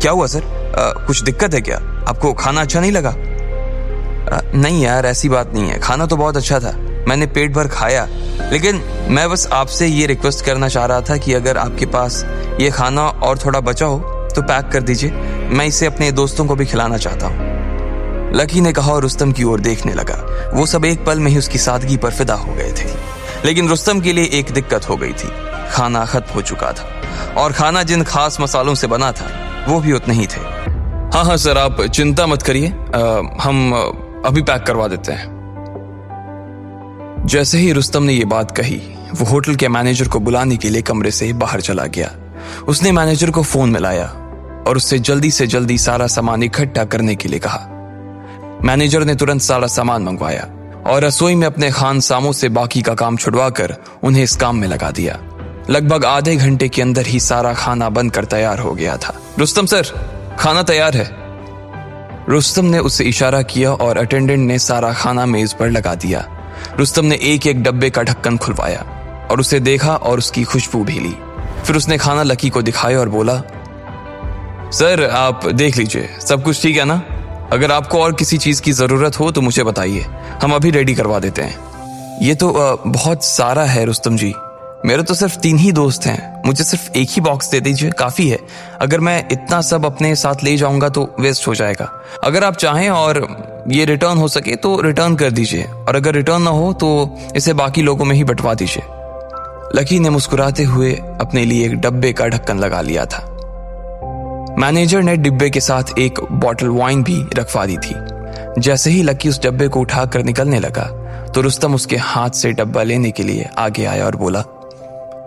क्या हुआ सर? कुछ दिक्कत है क्या? आपको खाना अच्छा नहीं लगा? नहीं यार, ऐसी बात नहीं है, खाना तो बहुत अच्छा था, मैंने पेट भर खाया। लेकिन मैं बस आपसे ये रिक्वेस्ट करना चाह रहा था कि अगर आपके पास ये खाना और थोड़ा बचा हो तो पैक कर दीजिए, मैं इसे अपने दोस्तों को भी खिलाना चाहता हूँ। लकी ने कहा और रुस्तम की ओर देखने लगा। वो सब एक पल में ही उसकी सादगी पर फिदा हो गए थे। लेकिन रुस्तम के लिए एक दिक्कत हो गई थी, खाना खत्म हो चुका था और खाना जिन खास मसालों से बना था वो भी उतने ही थे। हाँ सर, आप चिंता मत करिए, हम अभी पैक करवा देते हैं। जैसे ही रुस्तम ने ये बात कही, वो होटल के मैनेजर को बुलाने के लिए कमरे से बाहर चला गया। उसने मैनेजर को फोन मिलाया और उससे जल्दी से जल्दी सारा सामान इकट्ठा करने के लिए कहा। मैनेजर ने तुरंत सारा सामान मंगवाया और रसोई में अपने खानसामों से बाकी का काम छुड़वाकर उन्हें इस काम में लगा दिया। लगभग आधे घंटे के अंदर ही सारा खाना बनकर तैयार हो गया था। रुस्तम सर, खाना तैयार है। रुस्तम ने उससे इशारा किया और अटेंडेंट ने सारा खाना मेज पर लगा दिया। रुस्तम ने एक एक डब्बे का ढक्कन खुलवाया और उसे देखा और उसकी खुशबू भी ली। फिर उसने खाना लकी को दिखाया और बोला, सर आप देख लीजिए, सब कुछ ठीक है ना? अगर आपको और किसी चीज की जरूरत हो तो मुझे बताइए, हम अभी रेडी करवा देते हैं। ये तो बहुत सारा है रुस्तम जी, मेरे तो सिर्फ 3 ही दोस्त हैं, मुझे सिर्फ एक ही बॉक्स दे दीजिए, काफी है। अगर मैं इतना सब अपने साथ ले जाऊंगा तो वेस्ट हो जाएगा। अगर आप चाहें और ये रिटर्न हो सके तो रिटर्न कर दीजिए, और अगर रिटर्न ना हो तो इसे बाकी लोगों में ही बंटवा दीजिए। लकी ने मुस्कुराते हुए अपने लिए एक डब्बे का ढक्कन लगा लिया था। मैनेजर ने डिब्बे के साथ एक बॉटल वाइन भी रखवा दी थी। जैसे ही लकी उस डब्बे को उठाकर निकलने लगा तो रुस्तम उसके हाथ से डब्बा लेने के लिए आगे आया और बोला,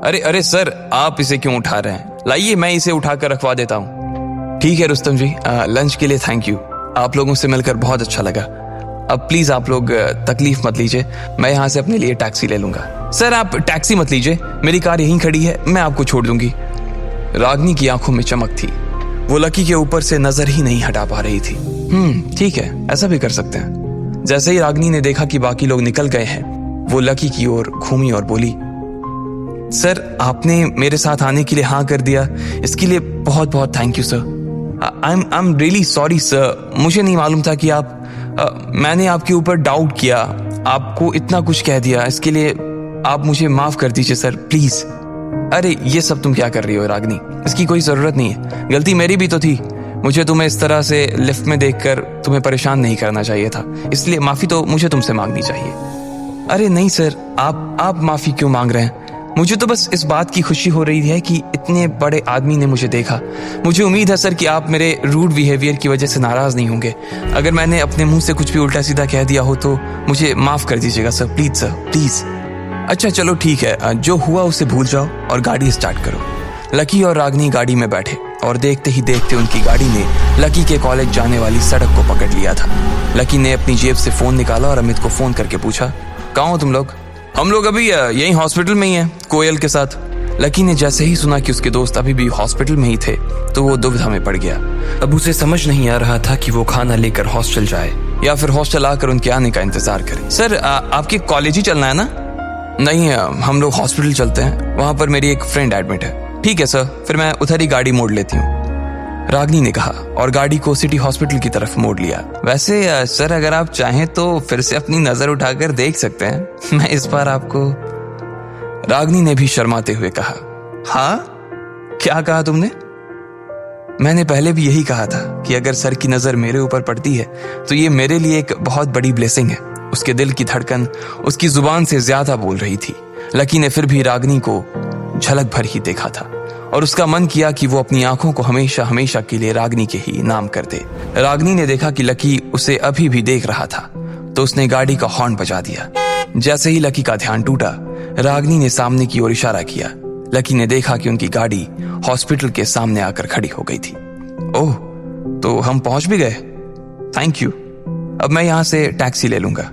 अरे सर, आप इसे क्यों उठा रहे हैं? लाइए, मैं इसे उठाकर रखवा देता हूँ। ठीक है रुस्तम जी, लंच के लिए थैंक यू, आप लोगों से मिलकर बहुत अच्छा लगा। अब प्लीज आप लोग तकलीफ मत लीजिए, मैं यहाँ से अपने लिए टैक्सी ले लूंगा। सर आप टैक्सी मत लीजिए, मेरी कार यहीं खड़ी है, मैं आपको छोड़ दूंगी। रागनी की आंखों में चमक थी, वो लकी के ऊपर से नजर ही नहीं हटा पा रही थी। ठीक है, ऐसा भी कर सकते हैं। जैसे ही रागनी ने देखा कि बाकी लोग निकल गए हैं, वो लकी की ओर घूमी और बोली, सर आपने मेरे साथ आने के लिए हाँ कर दिया, इसके लिए बहुत बहुत thank you sir. I am really sorry sir, मुझे नहीं मालूम था कि मैंने आपके ऊपर डाउट किया, आपको इतना कुछ कह दिया, इसके लिए आप मुझे माफ कर दीजिए सर, प्लीज। अरे ये सब तुम क्या कर रही हो रागनी, इसकी कोई जरूरत नहीं है, गलती मेरी भी तो थी, मुझे तुम्हें इस तरह से लिफ्ट में देखकर तुम्हें परेशान नहीं करना चाहिए था, इसलिए माफी तो मुझे तुमसे मांगनी चाहिए। अरे नहीं सर, आप माफी क्यों मांग रहे हैं? मुझे तो बस इस बात की खुशी हो रही है कि इतने बड़े आदमी ने मुझे देखा। मुझे उम्मीद है सर कि आप मेरे रूड बिहेवियर की वजह से नाराज नहीं होंगे। अगर मैंने अपने मुंह से कुछ भी उल्टा सीधा कह दिया हो तो मुझे माफ कर दीजिएगा सर, प्लीज सर, प्लीज। अच्छा चलो ठीक है, जो हुआ उसे भूल जाओ और गाड़ी स्टार्ट करो। लकी और रागनी गाड़ी में बैठे और देखते ही देखते उनकी गाड़ी ने लकी के कॉलेज जाने वाली सड़क को पकड़ लिया था। लकी ने अपनी जेब से फोन निकाला और अमित को फोन करके पूछा, कहाँ हो तुम लोग? हम लोग अभी यही हॉस्पिटल में ही हैं, कोयल के साथ। लकी ने जैसे ही सुना कि उसके दोस्त अभी भी हॉस्पिटल में ही थे तो वो दुविधा में पड़ गया। अब उसे समझ नहीं आ रहा था कि वो खाना लेकर हॉस्टल जाए या फिर हॉस्टल आकर उनके आने का इंतजार करे। सर आपके कॉलेज ही चलना है ना? नहीं, हम लोग हॉस्पिटल चलते हैं, वहां पर मेरी एक फ्रेंड एडमिट है। ठीक है सर, फिर मैं उधर ही गाड़ी मोड़ लेती हूँ, रागनी ने कहा और गाड़ी को सिटी हॉस्पिटल की तरफ मोड़ लिया। वैसे सर अगर आप चाहें तो फिर से अपनी नजर उठाकर देख सकते हैं, मैं इस बार आपको। रागनी ने भी शर्माते हुए कहा, हाँ क्या कहा तुमने? मैंने पहले भी यही कहा था कि अगर सर की नजर मेरे ऊपर पड़ती है तो ये मेरे लिए एक बहुत बड़ी ब्लेसिंग है। उसके दिल की धड़कन उसकी जुबान से ज्यादा बोल रही थी। लकी ने फिर भी रागनी को झलक भर ही देखा था और उसका मन किया कि वो अपनी आंखों को हमेशा हमेशा के लिए रागनी के ही नाम कर दे। रागनी ने देखा कि लकी उसे अभी भी देख रहा था तो उसने गाड़ी का हॉर्न बजा दिया। जैसे ही लकी का ध्यान टूटा, रागनी ने सामने की ओर इशारा किया। लकी ने देखा कि उनकी गाड़ी हॉस्पिटल के सामने आकर खड़ी हो गई थी। ओह, तो हम पहुंच भी गए, थैंक यू। अब मैं यहां से टैक्सी ले लूंगा।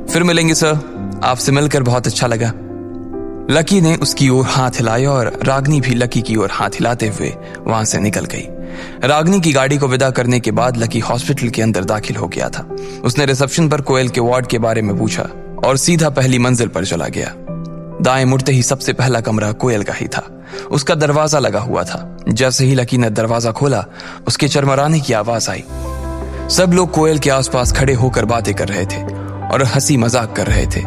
फिर मिलेंगे सर, आपसे मिलकर बहुत अच्छा लगा। लकी ने उसकी ओर हाथ हिलाया और रागनी भी लकी की ओर हाथ हिलाते हुए वहां से निकल गई। रागनी की गाड़ी को विदा करने के बाद लकी हॉस्पिटल के अंदर दाखिल हो गया था। उसने रिसेप्शन पर कोयल के वार्ड के बारे में पूछा और सीधा पहली मंजिल पर चला गया। दाएं मुड़ते ही सबसे पहला कमरा कोयल का ही था। उसका दरवाजा लगा हुआ था। जैसे ही लकी ने दरवाजा खोला, उसके चरमराने की आवाज आई। सब लोग कोयल के आसपास खड़े होकर बातें कर रहे थे और हंसी मजाक कर रहे थे।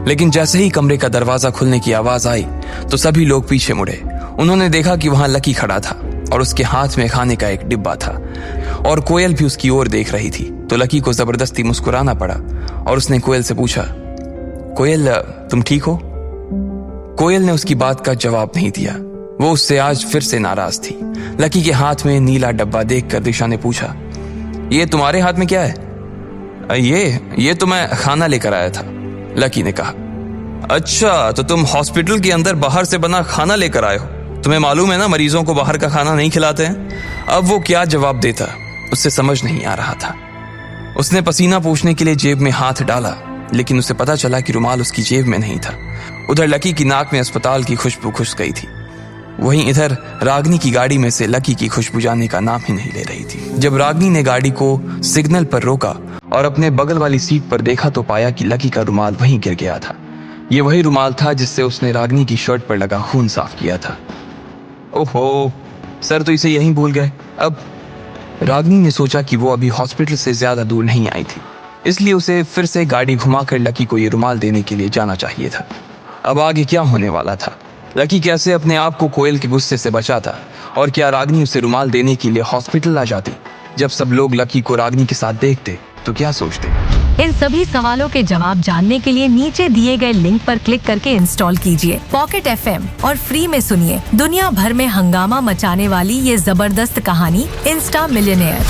लेकिन जैसे ही कमरे का दरवाजा खुलने की आवाज आई तो सभी लोग पीछे मुड़े। उन्होंने देखा कि वहां लकी खड़ा था और उसके हाथ में खाने का एक डिब्बा था और कोयल भी उसकी ओर देख रही थी। तो लकी को जबरदस्ती मुस्कुराना पड़ा और उसने कोयल से पूछा, कोयल तुम ठीक हो? कोयल ने उसकी बात का जवाब नहीं दिया। वो उससे आज फिर से नाराज थी। लकी के हाथ में नीला डब्बा देखकर दिशा ने पूछा, ये तुम्हारे हाथ में क्या है? ये तो मैं खाना लेकर आया था, लकी ने कहा। अच्छा, तो तुम हॉस्पिटल के अंदर बाहर से बना खाना लेकर आए हो? तुम्हें मालूम है ना मरीजों को बाहर का खाना नहीं खिलाते हैं। अब वो क्या जवाब देता, उससे समझ नहीं आ रहा था। उसने पसीना पोंछने के लिए जेब में हाथ डाला, लेकिन उसे पता चला कि रुमाल उसकी जेब में नहीं था। उधर लकी की नाक में अस्पताल की खुशबू घुस गई थी। वहीं इधर रागनी की गाड़ी में से लकी की खुशबू जाने का नाम ही नहीं ले रही थी। जब रागनी ने गाड़ी को सिग्नल पर रोका और अपने बगल वाली सीट पर देखा तो पाया कि लकी का रुमाल वहीं गिर गया था। ये वही रुमाल था जिससे उसने रागनी की शर्ट पर लगा खून साफ किया था। ओहो, सर तो इसे यहीं भूल गए। अब रागनी ने सोचा कि वो अभी हॉस्पिटल से ज्यादा दूर नहीं आई थी, इसलिए उसे फिर से गाड़ी घुमाकर लकी को ये रुमाल देने के लिए जाना चाहिए था। अब आगे क्या होने वाला था? लकी कैसे अपने आप को कोयल के गुस्से से बचाता? और क्या रागनी उसे रुमाल देने के लिए हॉस्पिटल आ जाती? जब सब लोग लकी को रागनी के साथ देखते तो क्या सोचते? इन सभी सवालों के जवाब जानने के लिए नीचे दिए गए लिंक पर क्लिक करके इंस्टॉल कीजिए पॉकेट FM और फ्री में सुनिए दुनिया भर में हंगामा मचाने वाली ये जबरदस्त कहानी इंस्टा मिलियनेयर।